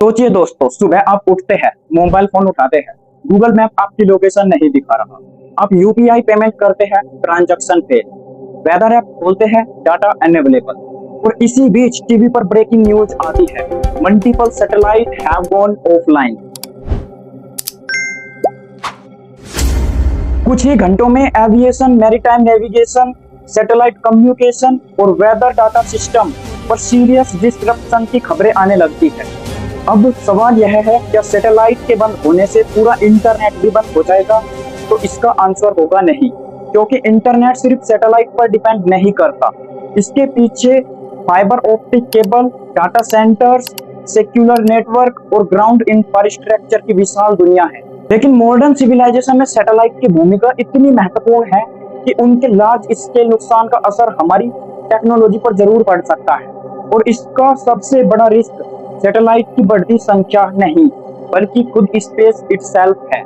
सोचिए दोस्तों, सुबह आप उठते हैं, मोबाइल फोन उठाते हैं, गूगल मैप आपकी लोकेशन नहीं दिखा रहा। आप यूपीआई पेमेंट करते हैं, ट्रांजैक्शन फेल। वेदर ऐप खोलते हैं, डाटा अनअवेलेबल। और इसी बीच टीवी पर ब्रेकिंग न्यूज आती है, multiple satellite have gone offline. कुछ ही घंटों में aviation, maritime navigation, satellite communication और वेदर डाटा सिस्टम पर सीरियस डिस्ट्रप्शन की खबरें आने लगती है। अब सवाल यह है, क्या सैटेलाइट के बंद होने से पूरा इंटरनेट भी बंद हो जाएगा? तो इसका आंसर होगा नहीं, क्योंकि इंटरनेट सिर्फ सैटेलाइट पर डिपेंड नहीं करता। इसके पीछे fibre optic cable, data centres, secular network और ग्राउंड इंफ्रास्ट्रक्चर की विशाल दुनिया है। लेकिन मॉडर्न सिविलाइजेशन में सैटेलाइट की भूमिका इतनी महत्वपूर्ण है कि उनके लार्ज स्केल नुकसान का असर हमारी टेक्नोलॉजी पर जरूर पड़ सकता है। और इसका सबसे बड़ा रिस्क सैटेलाइट की बढ़ती संख्या नहीं, बल्कि खुद स्पेस इटसेल्फ है।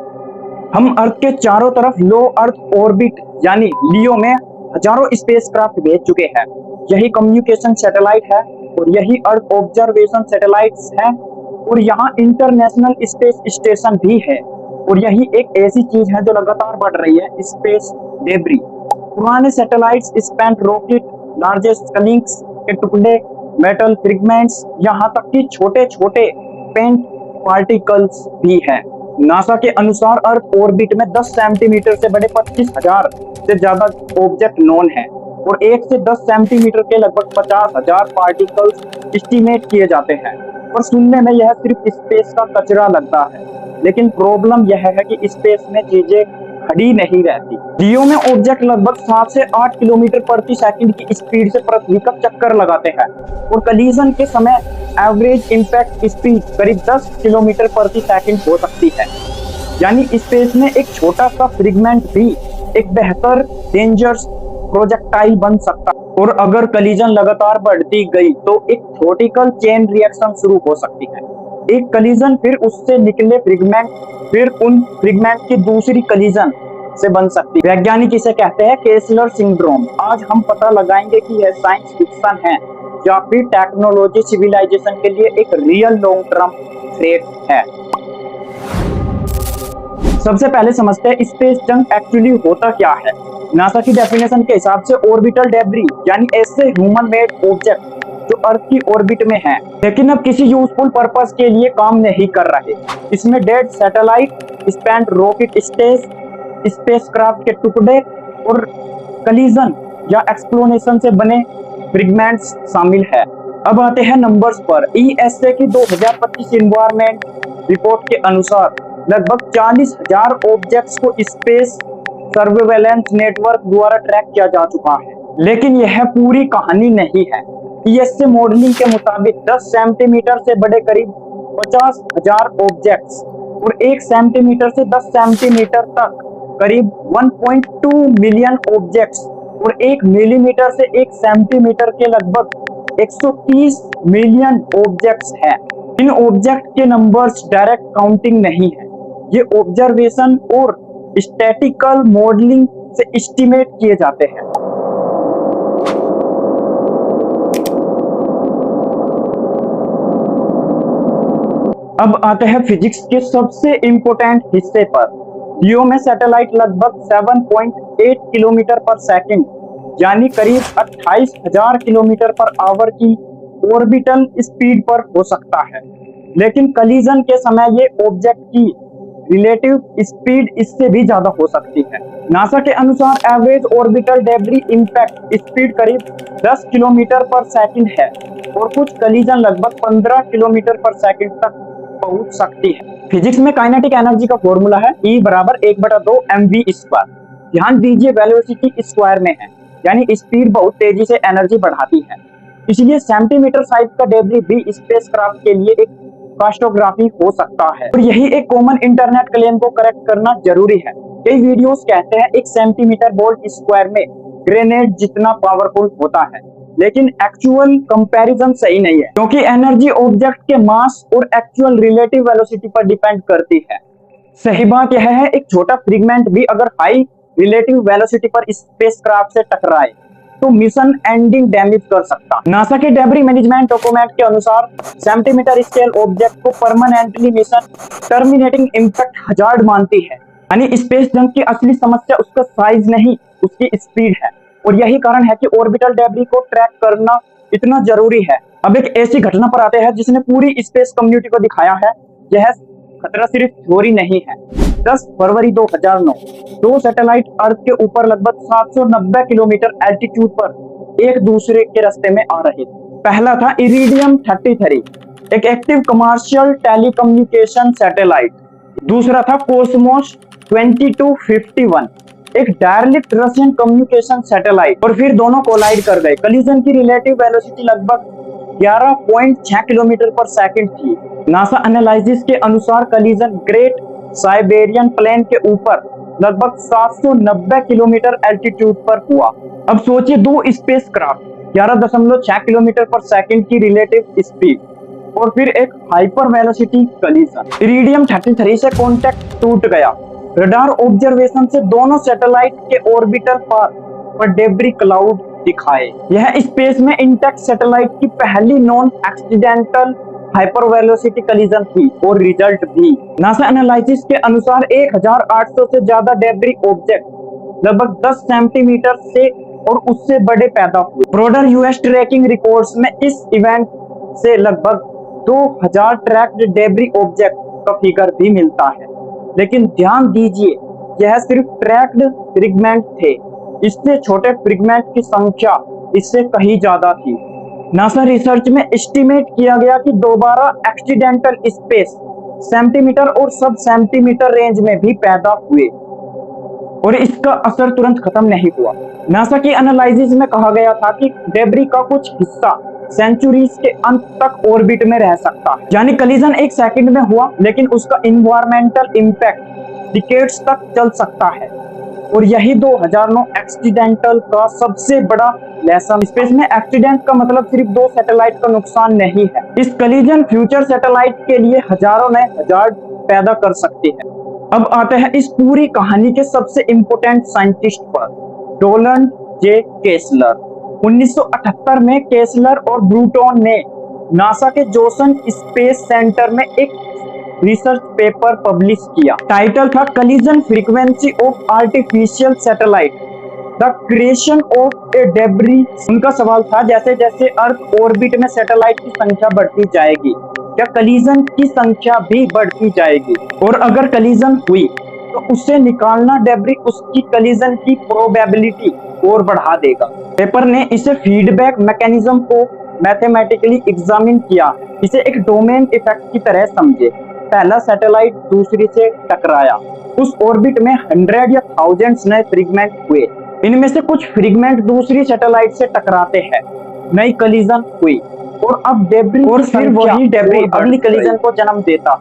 हम अर्थ के चारों तरफ लो अर्थ ऑर्बिट यानी लियो में हजारों स्पेसक्राफ्ट भेज चुके हैं। यही कम्युनिकेशन सैटेलाइट है और यही अर्थ ऑब्जर्वेशन सैटेलाइट्स हैं और यहाँ इंटरनेशनल स्पेस स्टेशन भी है। और यही एक ऐसी चीज है जो लगातार बढ़ रही है, स्पेस डेब्री। पुराने सैटेलाइट्स, स्पेंट रॉकेट, लार्जेस्ट कलिंग्स के टुकड़े, मेटल फ्रेगमेंट्स, यहाँ तक कि छोटे छोटे पेंट पार्टिकल्स भी हैं। नासा के अनुसार अर्थ ऑर्बिट में 10 सेंटीमीटर से बड़े 25,000 से ज्यादा ऑब्जेक्ट नोन हैं और 1 से 10 सेंटीमीटर के लगभग 50,000 पार्टिकल्स एस्टिमेट किए जाते हैं। पर सुनने में यह सिर्फ स्पेस का कचरा लगता है, लेकिन प्रॉब्लम यह है कि स्पेस में चीजें खड़ी नहीं रहती। लियो में ऑब्जेक्ट लगभग 7 से 8 किलोमीटर प्रति सेकंड की स्पीड से पृथ्वी का चक्कर लगाते हैं और कलीजन के समय एवरेज इंपैक्ट स्पीड करीब 10 किलोमीटर प्रति सेकंड हो सकती है। यानी स्पेस में एक छोटा सा फ्रेगमेंट भी एक बेहतर डेंजरस प्रोजेक्टाइल बन सकता है। और अगर कलीजन लगातार बढ़ती गई तो एक थ्योरेटिकल चेन रिएक्शन शुरू हो सकती है। एक कलीजन, फिर उससे निकले फ्रेगमेंट, फिर उन फ्रेगमेंट की दूसरी कलीजन से बन सकती है। वैज्ञानिक इसे कहते हैं केसलर सिंड्रोम। आज हम पता लगाएंगे कि यह साइंस फिक्शन है या फिर टेक्नोलॉजी सिविलाइजेशन के लिए एक रियल लॉन्ग टर्म थ्रेट है। सबसे पहले समझते हैं स्पेस जंक एक्चुअली होता क्या है। नासा की डेफिनेशन के हिसाब से ऑर्बिटल डेब्री यानी ऐसे ह्यूमन मेड ऑब्जेक्ट जो अर्थ की ऑर्बिट में हैं, लेकिन अब किसी यूजफुल पर्पस के लिए काम नहीं कर रहे। इसमें dead satellite, spent rocket stage, spacecraft के टुकड़े और कलीजन या एक्सप्लोनेशन से बने फ्रेगमेंट्स शामिल है। अब आते हैं नंबर्स पर। ईएसए की 2025 एनवायरनमेंट रिपोर्ट के अनुसार लगभग 40,000 ऑब्जेक्ट्स को स्पेस सर्वेलेंस नेटवर्क द्वारा ट्रैक किया जा चुका है। लेकिन यह पूरी कहानी नहीं है। ईएसए मॉडलिंग के मुताबिक 10 सेंटीमीटर से बड़े करीब 50,000 ऑब्जेक्ट्स और 1 सेंटीमीटर से 10 सेंटीमीटर तक करीब 1.2 मिलियन ऑब्जेक्ट्स और 1 मिलीमीटर से 1 सेंटीमीटर के लगभग 130 मिलियन ऑब्जेक्ट्स हैं। इन ऑब्जेक्ट के नंबर्स डायरेक्ट काउंटिंग नहीं है, ये ऑब्जर्वेशन और स्टैटिकल मॉडलिंग से एस्टिमेट किए जाते हैं। अब आते हैं फिजिक्स के सबसे इंपॉर्टेंट हिस्से पर। लियो में सैटेलाइट लगभग 7.8 किलोमीटर पर सेकंड यानी करीब 28,000 किलोमीटर पर आवर की ऑर्बिटल स्पीड पर हो सकता है। लेकिन कलीजन के समय ये ऑब्जेक्ट की रिलेटिव स्पीड इससे भी ज्यादा हो सकती है। नासा के अनुसार average orbital debris impact speed करीब 10 किलोमीटर पर सेकंड है और कुछ कलीजन लगभग 15 किलोमीटर पर सेकंड तक पहुंच सकती है। फिजिक्स में काइनेटिक एनर्जी का फॉर्मूला है E बराबर 1/2 mv²। ध्यान दीजिए वेलोसिटी स्क्वायर में है, यानी स्पीड बहुत तेजी से एनर्जी बढ़ाती है। इसलिए सेंटीमीटर साइज का डेब्री भी स्पेसक्राफ्ट के लिए एक कास्टोग्राफी हो सकता है। और यही एक कॉमन इंटरनेट क्लेम को करेक्ट करना जरूरी है। कई वीडियोस कहते हैं 1 सेंटीमीटर वोल्ट स्क्वायर में ग्रेनेड जितना पावरफुल होता है, लेकिन एक्चुअल कंपैरिजन सही नहीं है, क्योंकि एनर्जी ऑब्जेक्ट के मास और एक्चुअल रिलेटिव वेलोसिटी पर डिपेंड करती है। सही बात यह है, एक छोटा फ्रेगमेंट भी अगर हाई रिलेटिव वेलोसिटी पर स्पेसक्राफ्ट से टकराए तो मिशन एंडिंग डैमेज कर सकता। नासा के डेब्री मैनेजमेंट डॉक्यूमेंट के अनुसार सेंटीमीटर स्केल ऑब्जेक्ट को permanently mission terminating impact hazard मानती है। यानी स्पेस जंक की असली समस्या उसका साइज नहीं, उसकी स्पीड है। और यही कारण है कि ऑर्बिटल डेब्री को ट्रैक करना इतना जरूरी है। अब एक ऐसी घटना पर आते हैं जिसने पूरी स्पेस कम्युनिटी को दिखाया है यह खतरा सिर्फ थ्योरी नहीं है। 10 फरवरी 2009 दो सैटेलाइट अर्थ के ऊपर लगभग 790 किलोमीटर एल्टीट्यूड पर एक दूसरे के रास्ते में आ रहे थे। पहला था इरिडियम 33, एक एक्टिव कमर्शियल टेलीकम्युनिकेशन सैटेलाइट। दूसरा था कॉस्मोस 2251, एक डायरेक्ट रशियन कम्युनिकेशन सैटेलाइट। और फिर दोनों कोलाइड कर गए। कलिजन की रिलेटिव वेलोसिटी लगभग 11.6 किलोमीटर पर सेकंड थी। नासा एनालिसिस के अनुसार कलिजन ग्रेट साइबेरियन प्लेन के ऊपर लगभग 790 किलोमीटर एल्टीट्यूड पर हुआ। अब सोचिए दो स्पेसक्राफ्ट 11.6 किलोमीटर पर सेकंड की रिलेटिव स्पीड और फिर एक हाइपर वेलोसिटी कलिजन। इरिडियम 33 से कांटेक्ट टूट गया। रडार ऑब्जर्वेशन से दोनों सैटेलाइट के ऑर्बिटल पर डेब्री क्लाउड दिखाए। यह स्पेस में इंटैक्ट सैटेलाइट की पहली non accidental hyper velocity collision थी। और रिजल्ट भी नासा एनालिसिस के अनुसार 1800 से ज्यादा डेब्री ऑब्जेक्ट लगभग 10 सेंटीमीटर से और उससे बड़े पैदा हुए। ब्रॉडर यूएस ट्रैकिंग रिकॉर्ड्स में इस इवेंट से लगभग 2000 ट्रैक्ड डेब्री ऑब्जेक्ट का फिगर भी मिलता है। लेकिन ध्यान दीजिए यह सिर्फ ट्रैक्ड फ्रेगमेंट थे, इससे छोटे फ्रेगमेंट की संख्या इससे कहीं ज्यादा थी। नासा रिसर्च में एस्टिमेट किया गया कि दोबारा एक्सीडेंटल स्पेस सेंटीमीटर और सब सेंटीमीटर रेंज में भी पैदा हुए और इसका असर तुरंत खत्म नहीं हुआ। नासा की एनालिसिस में कहा गया था कि डेब्री का कुछ हिस्सा सेंचुरीज के अंत तक ऑर्बिट में रह सकता है। यानी कलिजन एक सेकंड में हुआ लेकिन उसका इन्वायरमेंटल इंपैक्ट डिकेड्स तक चल सकता है। और यही 2009 एक्सीडेंटल का सबसे बड़ा लेसन। स्पेस में एक्सीडेंट का मतलब सिर्फ दो सैटेलाइट का नुकसान नहीं है। इस कलिजन फ्यूचर सैटेलाइट के लिए हजारों नए हजार्ड पैदा कर सकती है। अब आते हैं इस पूरी कहानी के सबसे इंपोर्टेंट साइंटिस्ट पर, रोलैंड जे केसलर। 1978 में केसलर और ब्रूटोन ने नासा के जोसन स्पेस सेंटर में एक रिसर्च पेपर पब्लिश किया। टाइटल था collision frequency of artificial satellite, the creation of A debris. उनका सवाल था जैसे जैसे अर्थ ऑर्बिट में सैटेलाइट की संख्या बढ़ती जाएगी क्या कलिजन की संख्या भी बढ़ती जाएगी, और अगर कलिजन हुई तो उससे निकालना डेब्री उसकी कलिजन की प्रोबेबिलिटी और बढ़ा देगा। पेपर ने इसे फीडबैक मैकेनिज्म को मैथमेटिकली एग्जामिन किया। इसे एक डोमेन इफेक्ट की तरह समझे। पहला सैटेलाइट दूसरी से टकराया, उस ऑर्बिट में 100 या थाउजेंड्स नए फ्रेगमेंट हुए। इनमें से कुछ फ्रेगमेंट दूसरी सैटेलाइट से टकराते हैं, नई कलिजन हुई और अब डेब्री और फिर वही डेब्री अगली कलिजन को जन्म देता।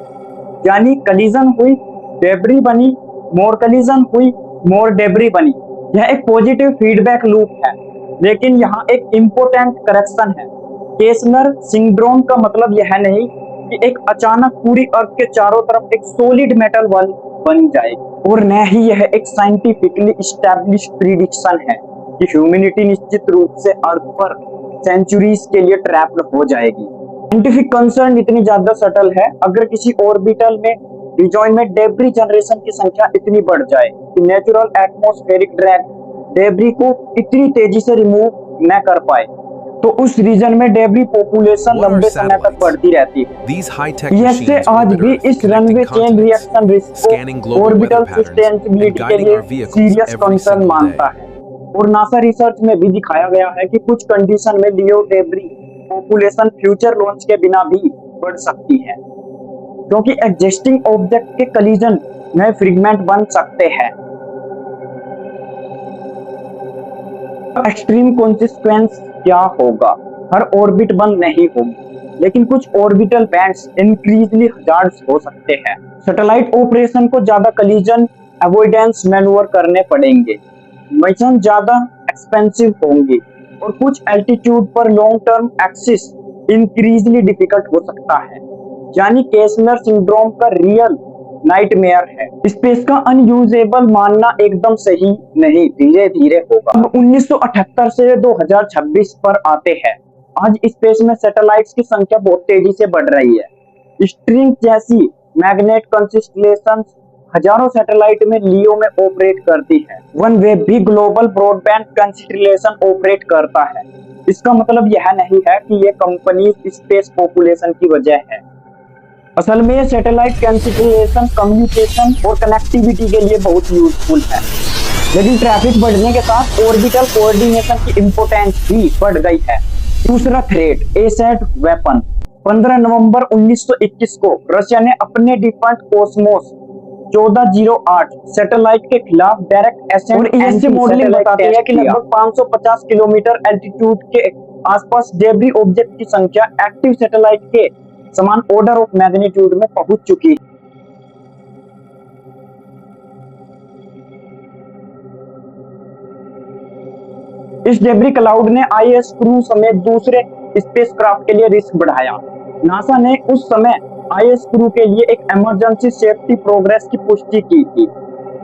यानी कलिजन हुई, डेब्री बनी, मोर कलिजन हुई, मोर डेब्री बनी। यह एक पॉजिटिव फीडबैक लूप है। लेकिन यहाँ एक इम्पोर्टेंट करेक्शन है। केसलर सिंड्रोम का मतलब यह नहीं कि एक अचानक पूरी अर्थ के चारों तरफ एक सॉलिड मेटल वॉल बन जाए, और न ही यह एक साइंटिफिकली एस्टैब्लिश्ड प्रिडिक्शन है कि ह्यूमैनिटी निश्चित रूप से अर्थ पर सेंचुरीज के लिए ट्रैप्ड हो जाएगी। साइंटिफिक कंसर्न इतनी ज्यादा सटल है, अगर किसी ऑर्बिटल में रिजॉइन में डेब्री जनरेशन की संख्या इतनी बढ़ जाए कि नेचुरल एटमॉस्फेरिक ड्रैग डेब्री को इतनी तेजी से रिमूव न कर पाए तो उस रीजन में डेब्री पॉपुलेशन लंबे समय तक बढ़ती रहती है। इससे आज भी इस रनवे चेन रिएक्शन रिस्क को ऑर्बिटल सस्टेनेबिलिटी के लिए सीरियस कंसर्न मानता है। और नासा रिसर्च में भी दिखाया गया है कि कुछ कंडीशन में लियो डेब्री पॉपुलेशन फ्यूचर लॉन्च के बिना भी बढ़ सकती है, क्योंकि एग्जिस्टिंग ऑब्जेक्ट के कलिजन नए फ्रेगमेंट बन सकते हैं। एक्सट्रीम कॉन्सिक्वेंस क्या होगा? हर ऑर्बिट बंद नहीं होगी, लेकिन कुछ ऑर्बिटल बैंड्स इंक्रीजली हजार्ड्स हो सकते हैं। सैटेलाइट ऑपरेशन को ज्यादा कलिजन अवॉइडेंस मैन्यूवर करने पड़ेंगे, मिशन ज्यादा एक्सपेंसिव होंगे और कुछ एल्टीट्यूड पर long term access increasingly difficult हो सकता है। यानी केसलर सिंड्रोम का रियल नाइटमेयर है। स्पेस का अनयूजेबल मानना एकदम सही नहीं, धीरे धीरे होगा। अब 1978 से 2026 पर आते हैं। आज स्पेस में सैटेलाइट्स की संख्या बहुत तेजी से बढ़ रही है। स्ट्रिंग जैसी मैग्नेट कंस्टलेशन हजारों सैटेलाइट में लियो में ऑपरेट करती है। OneWeb भी ग्लोबल ब्रॉडबैंड कंस्टलेशन ऑपरेट करता है। इसका मतलब यह नहीं है कि ये कंपनी स्पेस पॉपुलेशन की वजह है। असल में सैटेलाइट कंस्टलेशन कम्युनिकेशन और कनेक्टिविटी के लिए बहुत यूजफुल है, लेकिन ट्रैफिक बढ़ने के साथ ऑर्बिटल कोऑर्डिनेशन की इंपोर्टेंस भी बढ़ गई है। दूसरा थ्रेट एसैट वेपन। 15 नवंबर 1921 को रशिया ने अपने डिफेंस कॉस्मोस 1408 सैटेलाइट के खिलाफ डायरेक्ट एसेंट और इससे मॉडलिंग बताती है कि लगभग 550 किलोमीटर एल्टीट्यूड के आसपास डेब्री ऑब्जेक्ट की संख्या एक्टिव सैटेलाइट के समान ऑर्डर ऑफ मैग्नीट्यूड में पहुंच चुकी है। इस डेब्री क्लाउड ने आईएस क्रू समेत दूसरे स्पेसक्राफ्ट के लिए रिस्क बढ़ाया। नासा ने उस समय आईएस क्रू के लिए एक इमरजेंसी सेफ्टी प्रोग्रेस की पुष्टि की थी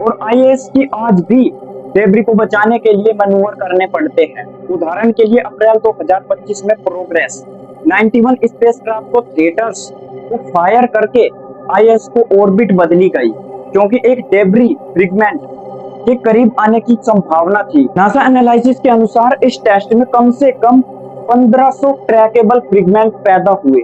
और आईएस की आज भी डेब्री को बचाने के लिए मैन्यूवर करने पड़ते हैं। उदाहरण के लिए अप्रैल 2025 में प्रोग्रेस 91 स्पेसक्राफ्ट को थिएटर्स को फायर करके आईएस को ऑर्बिट बदली गई क्योंकि एक डेब्री फ्रेगमेंट के करीब आने की संभावना थी। नासा एनालिसिस के अनुसार इस टेस्ट में कम से कम 1500 ट्रैकेबल फ्रेगमेंट पैदा हुए।